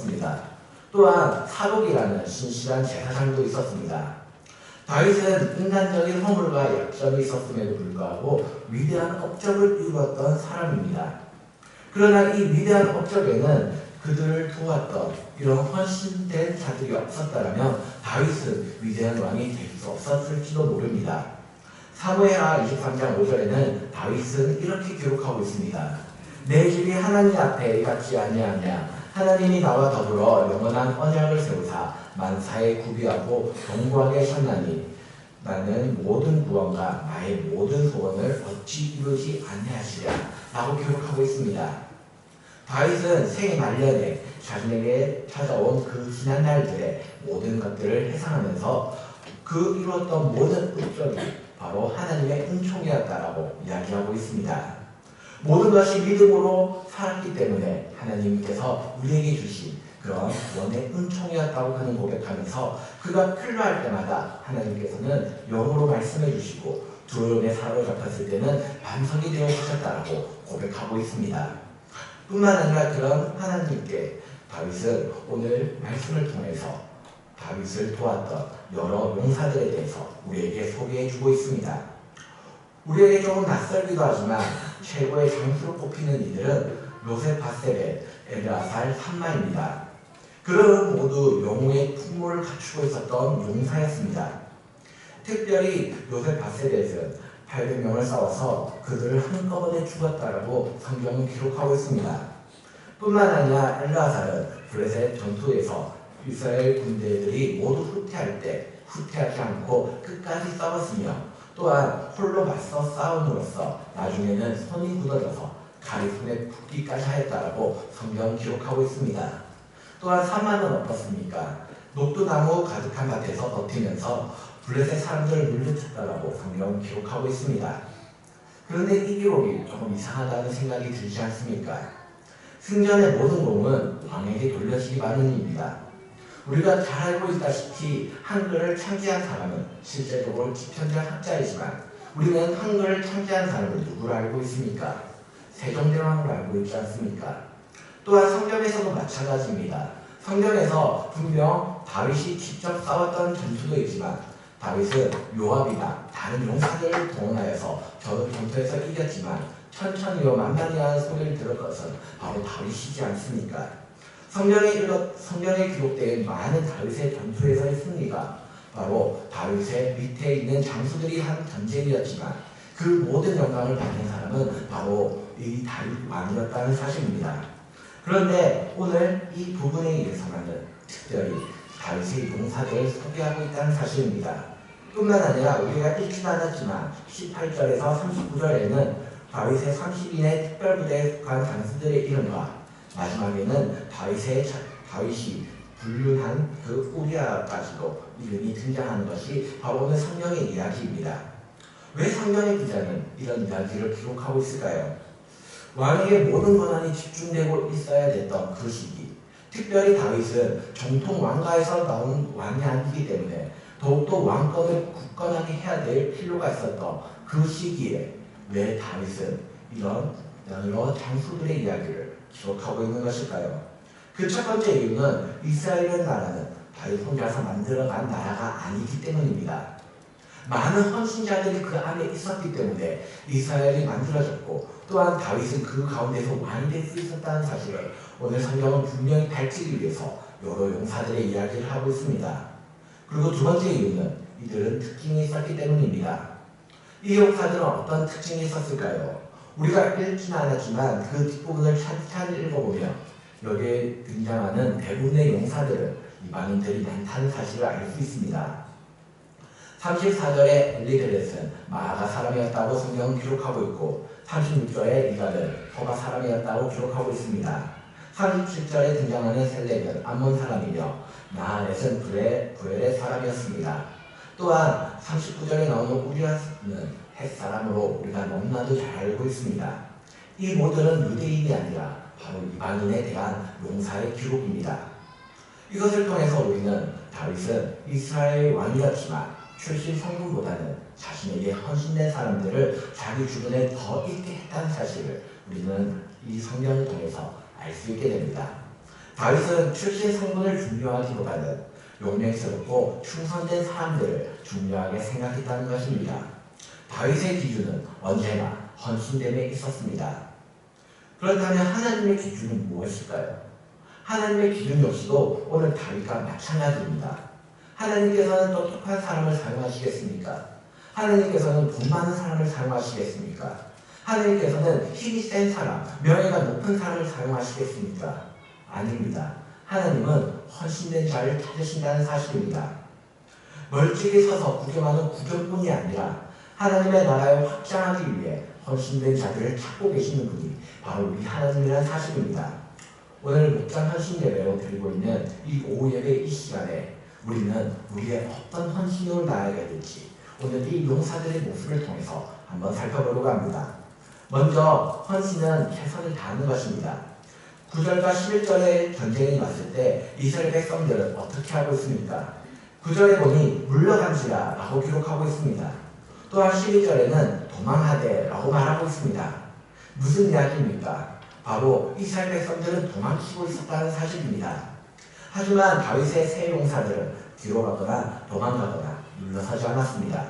있었습니다. 또한 사독이라는 신실한 제사장도 있었습니다. 다윗은 인간적인 허물과 약점이 있었음에도 불구하고 위대한 업적을 이루었던 사람입니다. 그러나 이 위대한 업적에는 그들을 도왔던 이런 헌신된 자들이 없었다면 다윗은 위대한 왕이 될 수 없었을지도 모릅니다. 사무엘하 23장 5절에는 다윗은 이렇게 기록하고 있습니다. 내 집이 하나님 앞에 같지 아니하냐. 하나님이 나와 더불어 영원한 언약을 세우사 만사에 구비하고 견고하게 하셨나니 나는 모든 구원과 나의 모든 소원을 어찌 이루지 아니하시랴 라고 기록하고 있습니다. 다윗은 생애 말년에 자신에게 찾아온 그 지난 날들의 모든 것들을 회상하면서 그 이루었던 모든 업적이 바로 하나님의 은총이었다라고 이야기하고 있습니다. 모든 것이 믿음으로 살았기 때문에 하나님께서 우리에게 주신 그런 구원의 은총이었다고 그는 고백하면서 그가 필요할 때마다 하나님께서는 영으로 말씀해 주시고 두려움에 사로잡혔을 때는 반석이 되어 주셨다라고 고백하고 있습니다. 뿐만 아니라 그런 하나님께 다윗은 오늘 말씀을 통해서 다윗을 도왔던 여러 용사들에 대해서 우리에게 소개해 주고 있습니다. 우리에게 조금 낯설기도 하지만 최고의 장수로 꼽히는 이들은 요셉 바세벳, 엘르아살, 삼마입니다. 그들은 모두 영웅의 풍모를 갖추고 있었던 용사였습니다. 특별히 요셉 바세벳은 800명을 싸워서 그들을 한꺼번에 죽었다라고 성경은 기록하고 있습니다. 뿐만 아니라 엘르아살은 블레셋 전투에서 이스라엘 군대들이 모두 후퇴할 때 후퇴하지 않고 끝까지 싸웠으며 또한 홀로 맞서 싸움으로써 나중에는 손이 굳어져서 칼이 손에 붙기까지 하였다라고 성경은 기록하고 있습니다. 또한 삼마는 어떻습니까? 녹두나무 가득한 밭에서 버티면서 블레셋 사람들을 물리쳤다라고 성경은 기록하고 있습니다. 그런데 이 기록이 조금 이상하다는 생각이 들지 않습니까? 승전의 모든 공은 왕에게 돌려지기 마련입니다. 우리가 잘 알고 있다시피 한글을 창제한 사람은 실제적으로 집현자 학자이지만 우리는 한글을 창제한 사람을 누구로 알고 있습니까? 세종대왕으로 알고 있지 않습니까? 또한 성경에서도 마찬가지입니다. 성경에서 분명 다윗이 직접 싸웠던 전투도 있지만 다윗은 요압이나 다른 용사들을 동원하여서 전투에서 이겼지만 천천히요 만만히야 하는 소리를 들을 것은 바로 다윗이지 않습니까? 성경에 기록된 많은 다윗의 전투에서의 승리가 바로 다윗의 밑에 있는 장수들이 한 전쟁이었지만 그 모든 영광을 받는 사람은 바로 이 다윗 왕이었다는 사실입니다. 그런데 오늘 이 부분에 의해서만은 특별히 다윗의 용사들을 소개하고 있다는 사실입니다. 뿐만 아니라 우리가 읽지는 않았지만 18절에서 39절에는 다윗의 30인의 특별부대에 속한 장수들의 이름과 마지막에는 다윗이 불륜한 그 우리아까지도 이름이 등장하는 것이 바로 오늘 성경의 이야기입니다. 왜 성경의 기자는 이런 이야기를 기록하고 있을까요? 왕에게 모든 권한이 집중되고 있어야 됐던 그 시기, 특별히 다윗은 정통 왕가에서 나온 왕이 아니기 때문에 더욱더 왕권을 굳건하게 해야 될 필요가 있었던 그 시기에 왜 다윗은 이런 여러 장수들의 이야기를 기록하고 있는 것일까요? 그 첫 번째 이유는 이스라엘이라는 나라는 다윗 혼자서 만들어간 나라가 아니기 때문입니다. 많은 헌신자들이 그 안에 있었기 때문에 이스라엘이 만들어졌고 또한 다윗은 그 가운데서 왕이 될 수 있었다는 사실을 오늘 성경은 분명히 밝히기 위해서 여러 용사들의 이야기를 하고 있습니다. 그리고 두 번째 이유는 이들은 특징이 있었기 때문입니다. 이 용사들은 어떤 특징이 있었을까요? 우리가 읽지는 않았지만 그 뒷부분을 찬찬히 읽어보면 여기에 등장하는 대부분의 용사들은 이방인들이 많다는 사실을 알 수 있습니다. 34절에 엘리벨렛은 마아가 사람이었다고 성경은 기록하고 있고 36절에 이갈은 소가 사람이었다고 기록하고 있습니다. 37절에 등장하는 셀렉은 암몬 사람이며 나하렛은 부엘의 사람이었습니다. 또한 39절에 나오는 우리아는 헷 사람으로 우리가 너무나도 잘 알고 있습니다. 이 모델은 유대인이 아니라 바로 이방인에 대한 용사의 기록입니다. 이것을 통해서 우리는 다윗은 이스라엘 왕이었지만 출신 성분보다는 자신에게 헌신된 사람들을 자기 주변에 더 있게 했다는 사실을 우리는 이 성경을 통해서 알 수 있게 됩니다. 다윗은 출신 성분을 중요하기보다는 용맹스럽고 충성된 사람들을 중요하게 생각했다는 것입니다. 다윗의 기준은 언제나 헌신됨에 있었습니다. 그렇다면 하나님의 기준은 무엇일까요? 하나님의 기준 역시도 오늘 다윗과 마찬가지입니다. 하나님께서는 똑똑한 사람을 사용하시겠습니까? 하나님께서는 돈 많은 사람을 사용하시겠습니까? 하나님께서는 힘이 센 사람, 명예가 높은 사람을 사용하시겠습니까? 아닙니다. 하나님은 헌신된 자를 찾으신다는 사실입니다. 멀찍이 서서 구경하는 구경꾼이 아니라 하나님의 나라를 확장하기 위해 헌신된 자들을 찾고 계시는 분이 바로 우리 하나님이라는 사실입니다. 오늘 목장 헌신 예배로 드리고 있는 이 오후 예배 이 시간에 우리는 우리의 어떤 헌신을 다하게 될지 오늘 이 용사들의 모습을 통해서 한번 살펴보려고 합니다. 먼저 헌신은 최선을 다하는 것입니다. 9절과 11절에 전쟁이 왔을 때 이스라엘 백성들은 어떻게 하고 있습니까? 9절에 보니 물러간지라 라고 기록하고 있습니다. 또한 12절에는 도망하되 라고 말하고 있습니다. 무슨 이야기입니까? 바로 이스라엘 백성들은 도망치고 있었다는 사실입니다. 하지만 다윗의 세 용사들은 뒤로 가거나 도망가거나 물러서지 않았습니다.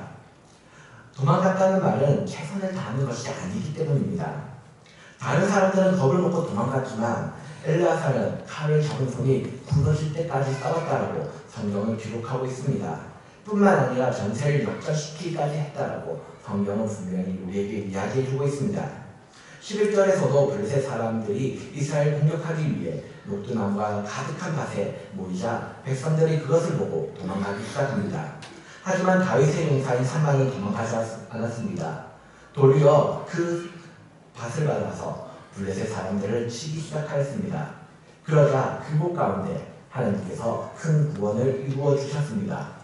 도망갔다는 말은 최선을 다하는 것이 아니기 때문입니다. 다른 사람들은 겁을 먹고 도망갔지만 엘르아사는 칼을 잡은 손이 굳어질 때까지 싸웠다라고 성경은 기록하고 있습니다. 뿐만 아니라 전세를 역전시키기까지 했다라고 성경은 분명히 우리에게 이야기해주고 있습니다. 11절에서도 블레셋 사람들이 이스라엘 공격하기 위해 녹두나무가 가득한 밭에 모이자 백성들이 그것을 보고 도망가기 시작합니다. 하지만 다윗의 용사인 산만은 도망가지 않았습니다. 도리어 그 밭을 받아서 블레셋 사람들을 치기 시작하였습니다. 그러자 그곳 가운데 하나님께서 큰 구원을 이루어 주셨습니다.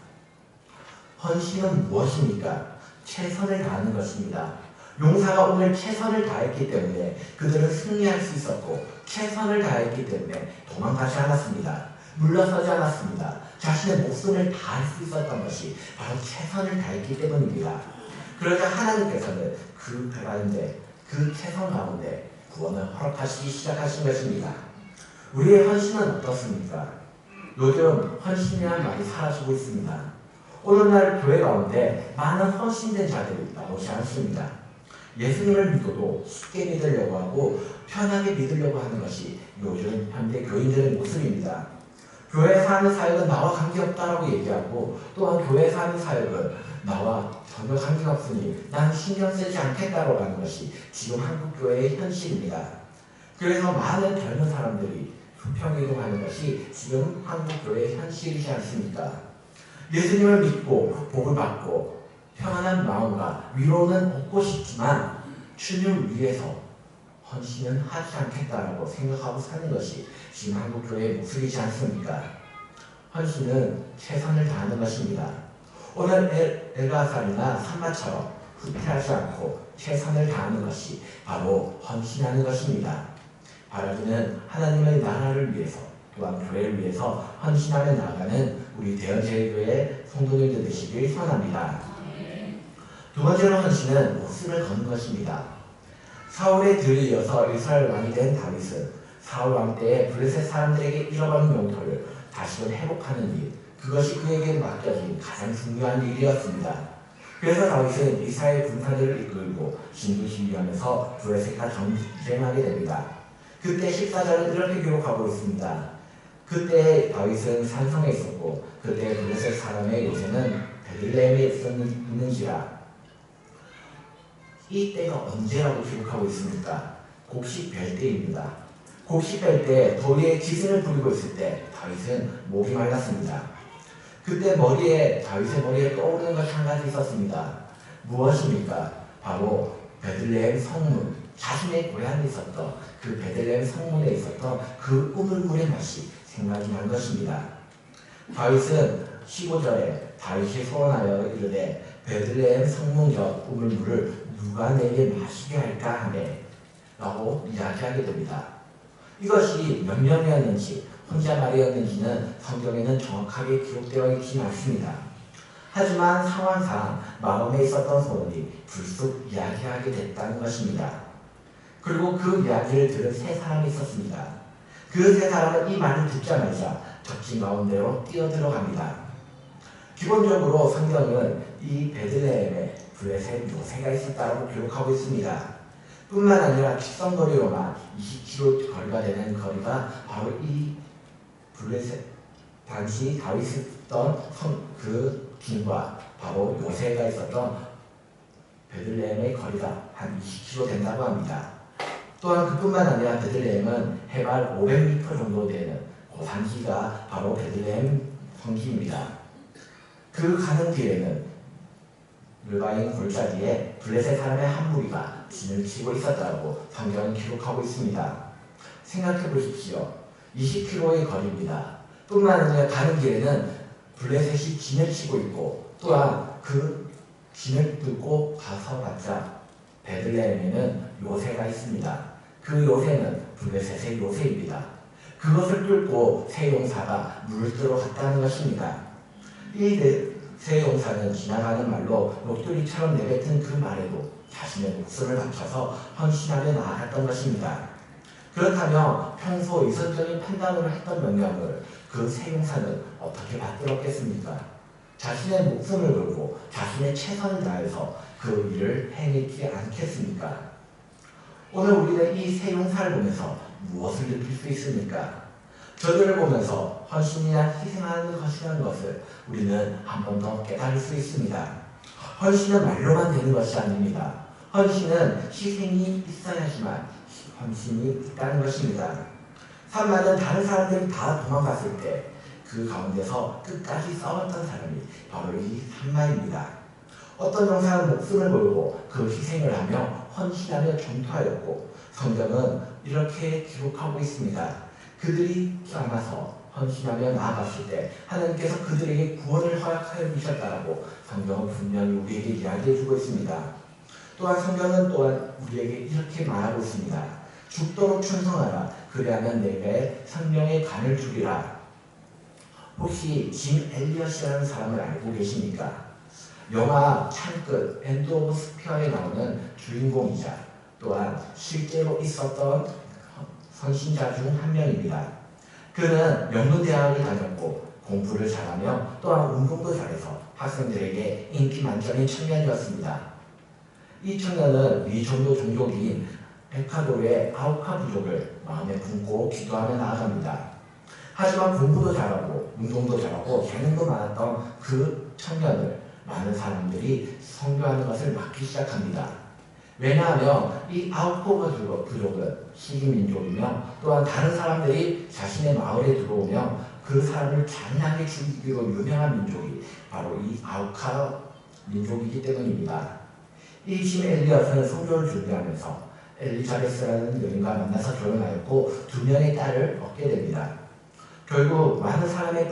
헌신은 무엇입니까? 최선을 다하는 것입니다. 용사가 오늘 최선을 다했기 때문에 그들은 승리할 수 있었고 최선을 다했기 때문에 도망가지 않았습니다. 물러서지 않았습니다. 자신의 목숨을 다할 수 있었던 것이 바로 최선을 다했기 때문입니다. 그러자 하나님께서는 그 가운데, 그 최선 가운데 구원을 허락하시기 시작하신 것입니다. 우리의 헌신은 어떻습니까? 요즘 헌신이라는 말이 사라지고 있습니다. 오늘날 교회 가운데 많은 헌신된 자들이 나오지 않습니다. 예수님을 믿어도 쉽게 믿으려고 하고 편하게 믿으려고 하는 것이 요즘 현대 교인들의 모습입니다. 교회에서 하는 사역은 나와 관계없다라고 얘기하고 또한 교회에서 하는 사역은 나와 전혀 관계없으니 나는 신경 쓰지 않겠다고 하는 것이 지금 한국교회의 현실입니다. 그래서 많은 젊은 사람들이 수평이동하는 것이 지금 한국교회의 현실이지 않습니까? 예수님을 믿고 복을 받고 평안한 마음과 위로는 얻고 싶지만 주님을 위해서 헌신은 하지 않겠다라고 생각하고 사는 것이 지금 한국교회의 모습이지 않습니까? 헌신은 최선을 다하는 것입니다. 오늘 엘르아살이나 산마처럼 후퇴하지 않고 최선을 다하는 것이 바로 헌신하는 것입니다. 바라기는 하나님의 나라를 위해서 또한 교회를 위해서 헌신하며 나아가는 우리 대연제일교회 성도님들 되시길 소원합니다. 두 번째로 헌신은 목숨을 거는 것입니다. 사울의 뒤를 이어서 이스라엘 왕이 된 다윗은 사울 왕 때에 블레셋 사람들에게 잃어버린 영토를 다시금 회복하는 일, 그것이 그에게 맡겨진 가장 중요한 일이었습니다. 그래서 다윗은 이스라엘 군사들을 이끌고 진두시위하면서 블레셋과 전쟁하게 됩니다. 그때 14절은 이렇게 기록하고 있습니다. 그때 다윗은 산성에 있었고 그때 블레셋 사람의 요새는 베들레헴에 있는지라. 이 때가 언제라고 기록하고 있습니까? 곡식벨 때입니다. 곡식벨 때 더위에 기승을 부리고 있을 때 다윗은 목이 말랐습니다. 그때 다윗의 머리에 떠오르는 것이 한 가지 있었습니다. 무엇입니까? 바로 베들레헴 성문, 자신의 고향에 있었던 그 베들레헴 성문에 있었던 그 우물물의 맛이 생각이 난 것입니다. 다윗은 15절에 다윗이 소원하여 이르되 베들레헴 성문 곁 우물물을 누가 내게 마시게 할까 하네 라고 이야기하게 됩니다. 이것이 명령이었는지 혼자 말이었는지는 성경에는 정확하게 기록되어 있지는 않습니다. 하지만 상황상 마음에 있었던 소원이 불쑥 이야기하게 됐다는 것입니다. 그리고 그 이야기를 들은 세 사람이 있었습니다. 그 세 사람은 이 말을 듣자마자 적진 가운데로 뛰어들어갑니다. 기본적으로 성경은 이 베들레헴에 블레셋 요새가 있었다고 기록하고 있습니다. 뿐만 아니라 직선거리로만 20km 거리가 되는 거리가 바로 이 블레셋 당시 다윗이 있던 그 길과 바로 요새가 있었던 베들레헴의 거리가 한 20km 된다고 합니다. 또한 그뿐만 아니라 베들레헴은 해발 500m 정도 되는 고산지가 바로 베들레헴 성지입니다. 그 가는 길에는 르바임 골짜기에 블레셋 사람의 한 무리가 진을 치고 있었다고 성경은 기록하고 있습니다. 생각해 보십시오. 20km의 거리입니다. 뿐만 아니라 가는 길에는 블레셋이 진을 치고 있고 또한 그 진을 뚫고 가서봤자 베들레헴에는 요새가 있습니다. 그 요새는 블레셋의 요새입니다. 그것을 뚫고 새 용사가 물을 뜨러 갔다는 것입니다. 이 새 용사는 지나가는 말로 녹두리처럼 내뱉은 그 말에도 자신의 목숨을 바쳐서 헌신하며 나아갔던 것입니다. 그렇다면 평소 이성적인 판단으로 했던 명령을 그 새 용사는 어떻게 받들었겠습니까? 자신의 목숨을 걸고 자신의 최선을 다해서 그 일을 해내지 않겠습니까? 오늘 우리는 이 새 용사를 보면서 무엇을 느낄 수 있습니까? 저들을 보면서 헌신이나 희생하는 것이라는 것을 우리는 한 번 더 깨달을 수 있습니다. 헌신은 말로만 되는 것이 아닙니다. 헌신은 희생이 있어야지만 헌신이 있다는 것입니다. 산마는 다른 사람들이 다 도망갔을 때 그 가운데서 끝까지 싸웠던 사람이 바로 이 산마입니다. 어떤 용사는 목숨을 걸고 그 희생을 하며 헌신하며 전투하였고 성경은 이렇게 기록하고 있습니다. 그들이 남아서 헌신하며 나아갔을 때 하나님께서 그들에게 구원을 허락하여 주셨다라고 성경은 분명히 우리에게 이야기해 주고 있습니다. 또한 성경은 또한 우리에게 이렇게 말하고 있습니다. 죽도록 충성하라. 그리하면 내게 생명의 간을 주리라. 혹시 짐 엘리엇이라는 사람을 알고 계십니까? 영화 창끝 엔드 오브 스피어에 나오는 주인공이자 또한 실제로 있었던 선신자 중 한 명입니다. 그는 명문대학을 다녔고 공부를 잘하며 또한 운동도 잘해서 학생들에게 인기 만점인 청년이었습니다. 이 청년은 미종교 종족인 에콰도르의 아우카 부족을 마음에 품고 기도하며 나아갑니다. 하지만 공부도 잘하고 운동도 잘하고 재능도 많았던 그 청년을 많은 사람들이 선교하는 것을 막기 시작합니다. 왜냐하면 이 아우카 부족은 식이민족이며 또한 다른 사람들이 자신의 마을에 들어오며 그 사람을 잔인하게 죽이기로 유명한 민족이 바로 이 아우카 민족이기 때문입니다. 이 짐 엘리엇은 선교를 준비하면서 엘리자베스라는 여인과 만나서 결혼하였고 2명의 딸을 얻게 됩니다. 결국 많은 사람의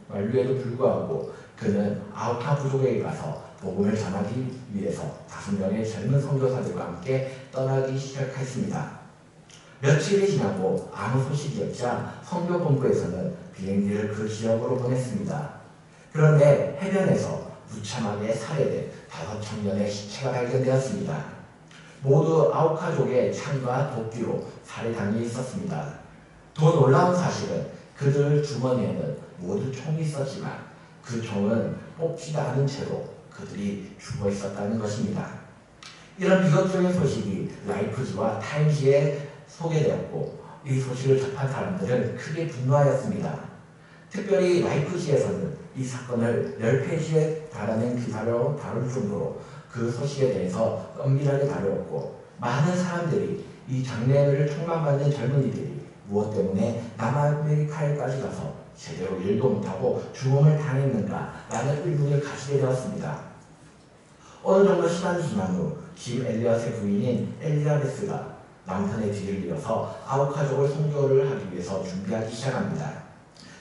만류에도 불구하고 그는 아우카 부족에게 가서 복음을 전하기 위해서 5명의 젊은 선교사들과 함께 떠나기 시작했습니다. 며칠이 지나고 아무 소식이 없자 선교본부에서는 비행기를 그 지역으로 보냈습니다. 그런데 해변에서 무참하게 살해된 5청년의 시체가 발견되었습니다. 모두 아우카족의 창과 도끼로 살해당해 있었습니다. 더 놀라운 사실은 그들 주머니에는 모두 총이 있었지만 그 총은 뽑지도 않은 채로 그들이 죽어 있었다는 것입니다. 이런 비극적인 소식이 라이프지와 타임지에 소개되었고 이 소식을 접한 사람들은 크게 분노하였습니다. 특별히 라이프지에서는 이 사건을 10페이지에 달하는 기사로 다룰 정도로 그 소식에 대해서 엄밀하게 다루었고 많은 사람들이 이 장례를 총망받는 젊은이들이 무엇 때문에 남아메리카에까지 가서 제대로 일도 못하고 죽음을 당했는가 라는 의문을 가지게 되었습니다. 어느 정도 시간이 지난 후 짐 엘리엇의 부인인 엘리자베스가 남편의 뒤를 이어서 아우카족을 선교를 하기 위해서 준비하기 시작합니다.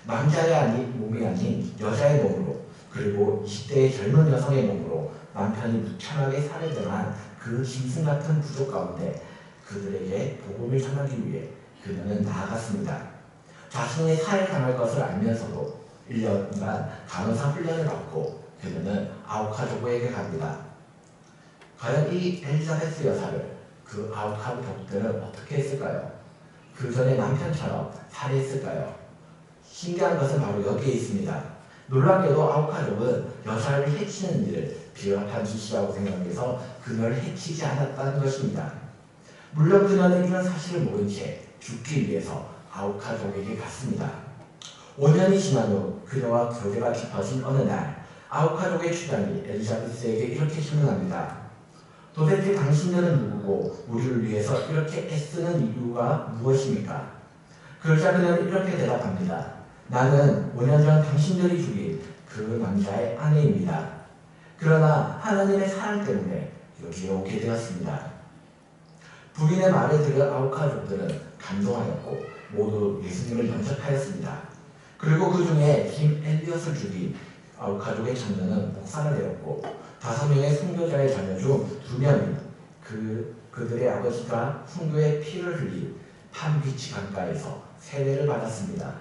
남자의 몸이 아닌 여자의 몸으로 그리고 20대의 젊은 여성의 몸으로 남편이 무참하게 살해당한 그 짐승 같은 부족 가운데 그들에게 복음을 전하기 위해 그녀는 나아갔습니다. 자신이 살해당할 것을 알면서도 1년간 간호사 훈련을 받고 그녀는 아우카족에게 갑니다. 과연 이 엘리자베스 여사를 그 아우카 족들은 어떻게 했을까요? 그 전에 남편처럼 살해했을까요? 신기한 것은 바로 여기에 있습니다. 놀랍게도 아홉 가족은 여자를 해치는 일을 비열한 짓이라고 생각해서 그녀를 해치지 않았다는 것입니다. 물론 그녀는 이런 사실을 모른 채 죽기 위해서 아홉 가족에게 갔습니다. 5년이 지난 후 그녀와 교제가 깊어진 어느 날 아홉 가족의 주장이 엘리자베스에게 이렇게 질문합니다. 도대체 당신들은 누구고 우리를 위해서 이렇게 애쓰는 이유가 무엇입니까? 그러자 그녀는 이렇게 대답합니다. 나는 5년 전 당신들이 죽인 그 남자의 아내입니다. 그러나 하나님의 사랑 때문에 여기에 오게 되었습니다. 부인의 말을 들은 아홉 가족들은 감동하였고 모두 예수님을 영접하였습니다. 그리고 그 중에 김 엘리엇을 죽인 아홉 가족의 자녀는 목사가 되었고 5명의 순교자의 자녀 중 2명이 그들의 아버지가 순교의 피를 흘린 판비치 강가에서 세례를 받았습니다.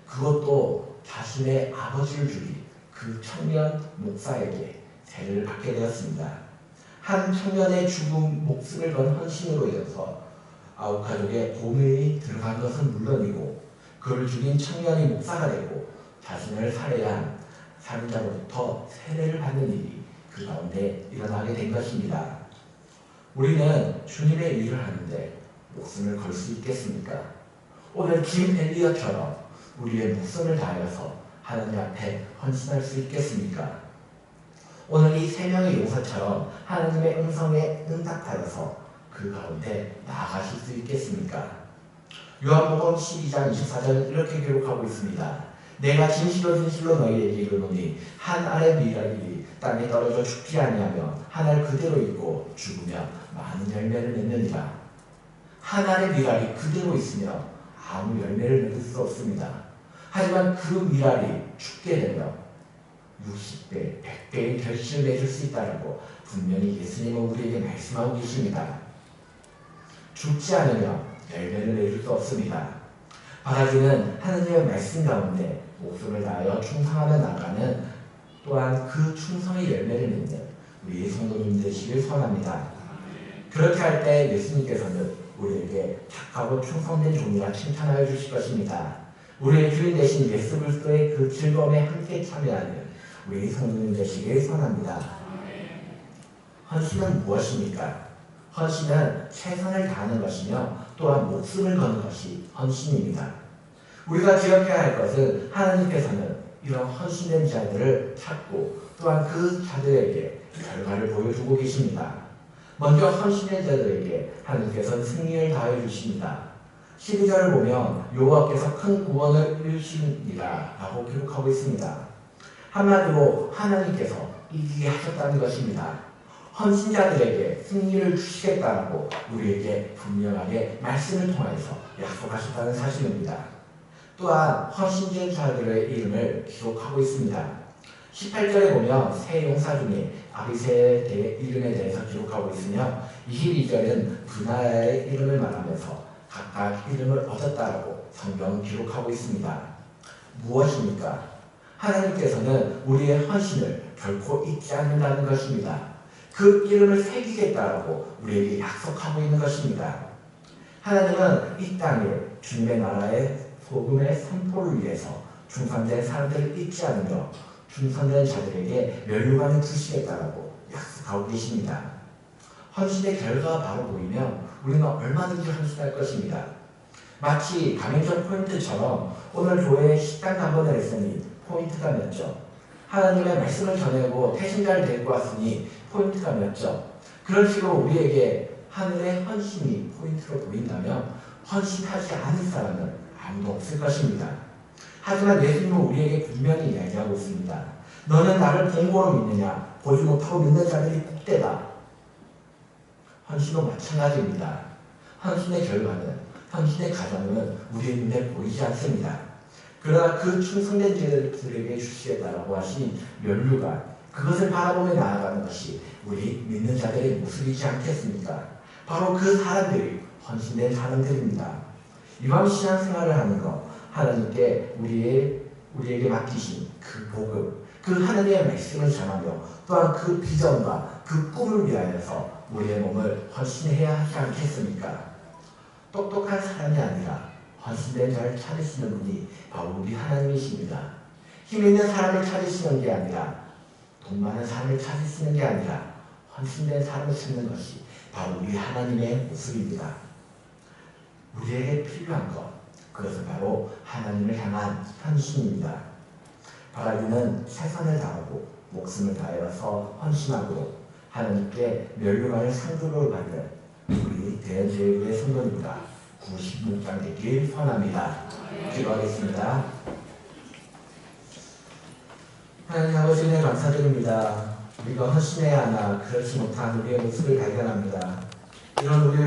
그것도 자신의 아버지를 죽인 그 청년 목사에게 세례를 받게 되었습니다. 한 청년의 죽음 목숨을 건 헌신으로 인해서 아홉 가족의 고민이 들어간 것은 물론이고 그를 죽인 청년이 목사가 되고 자신을 살해한 살인자로부터 세례를 받는 일이 그 가운데 일어나게 된 것입니다. 우리는 주님의 일을 하는데 목숨을 걸 수 있겠습니까? 오늘 김 엘리엇처럼 우리의 목숨을 다하여서 하나님 앞에 헌신할 수 있겠습니까? 오늘 이 3명의 용사처럼 하나님의 음성에 응답하여서 그 가운데 나아가실 수 있겠습니까? 요한복음 12장 24절은 이렇게 기록하고 있습니다. 내가 진실로 진실로 너희에게 이르노니 한 알의 미랄이 땅에 떨어져 죽지 아니하며 한 알 그대로 있고 죽으면 많은 열매를 맺느니라. 한 알의 미랄이 그대로 있으며 아무 열매를 맺을 수 없습니다. 하지만 그 미랄이 죽게 되면 60배, 100배의 결실을 맺을 수 있다고 분명히 예수님은 우리에게 말씀하고 계십니다. 죽지 않으면 열매를 맺을 수 없습니다. 바라기는 하나님의 말씀 가운데 목숨을 다하여 충성하며 나가는 또한 그 충성의 열매를 맺는 우리 성도님 되시길 소원합니다. 그렇게 할 때 예수님께서는 우리에게 착하고 충성된 종이라 칭찬하여 주실 것입니다. 우리의 주인 되신 예수 그리스도의 그 즐거움에 함께 참여하는 우리 성도님 되시길 소원합니다. 헌신은 무엇입니까? 헌신은 최선을 다하는 것이며 또한 목숨을 거는 것이 헌신입니다. 우리가 기억해야 할 것은 하나님께서는 이런 헌신된 자들을 찾고 또한 그 자들에게 결과를 보여주고 계십니다. 먼저 헌신된 자들에게 하나님께서는 승리를 다해 주십니다. 12절을 보면 여호와께서 큰 구원을 이루시니라 라고 기록하고 있습니다. 한마디로 하나님께서 이기게 하셨다는 것입니다. 헌신자들에게 승리를 주시겠다라고 우리에게 분명하게 말씀을 통하여서 약속하셨다는 사실입니다. 또한 헌신된 자들의 이름을 기록하고 있습니다. 18절에 보면 세 용사 중에 아비새의 이름에 대해서 기록하고 있으며 22절은 분하의 이름을 말하면서 각각 이름을 얻었다라고 성경은 기록하고 있습니다. 무엇입니까? 하나님께서는 우리의 헌신을 결코 잊지 않는다는 것입니다. 그 이름을 새기겠다라고 우리에게 약속하고 있는 것입니다. 하나님은 이 땅에 주님의 나라의 복음의 선포를 위해서 충성된 사람들을 잊지 않으며 충성된 자들에게 면류관을 주시겠다라고 약속하고 계십니다. 헌신의 결과가 바로 보이면 우리는 얼마든지 헌신할 것입니다. 마치 가맹점 포인트처럼 오늘 교회에 식당 한번을 했으니 포인트가 몇 점, 하나님의 말씀을 전하고 태신자를 데리고 왔으니 포인트가 몇 점, 그런 식으로 우리에게 하늘의 헌신이 포인트로 보인다면 헌신하지 않을 사람은 아무도 없을 것입니다. 하지만 예수님은 우리에게 분명히 이야기하고 있습니다. 너는 나를 본고로 믿느냐? 보지 못하고 믿는 자들이 복되다. 헌신도 마찬가지입니다. 헌신의 결과는, 헌신의 가정은 우리의 눈에 보이지 않습니다. 그러나 그 충성된 자들에게 주시겠다라고 하신 면류관, 그것을 바라보며 나아가는 것이 우리 믿는 자들의 모습이지 않겠습니까? 바로 그 사람들이 헌신된 사람들입니다. 이방 신앙생활을 하는 것, 하나님께 우리에게 맡기신 그 복음, 그 하나님의 말씀을 전하며 또한 그 비전과 그 꿈을 위하여서 우리의 몸을 헌신해야 하지 않겠습니까? 똑똑한 사람이 아니라 헌신된 자를 찾으시는 분이 바로 우리 하나님이십니다. 힘 있는 사람을 찾으시는 게 아니라, 돈 많은 사람을 찾으시는 게 아니라 헌신된 사람을 찾는 것이 바로 우리 하나님의 모습입니다. 우리에게 필요한 것, 그것은 바로 하나님을 향한 헌신입니다. 바라기는 최선을 다하고 목숨을 다해서 헌신하고 하나님께 멸류관을 상주로 받는 우리 대한제일교회 성도입니다. 96장 되길 원합니다. 기도하겠습니다. 하나님 아버지 은혜 감사드립니다. 우리가 헌신해야 하나 그렇지 못한 우리의 모습을 발견합니다. 이런 우리를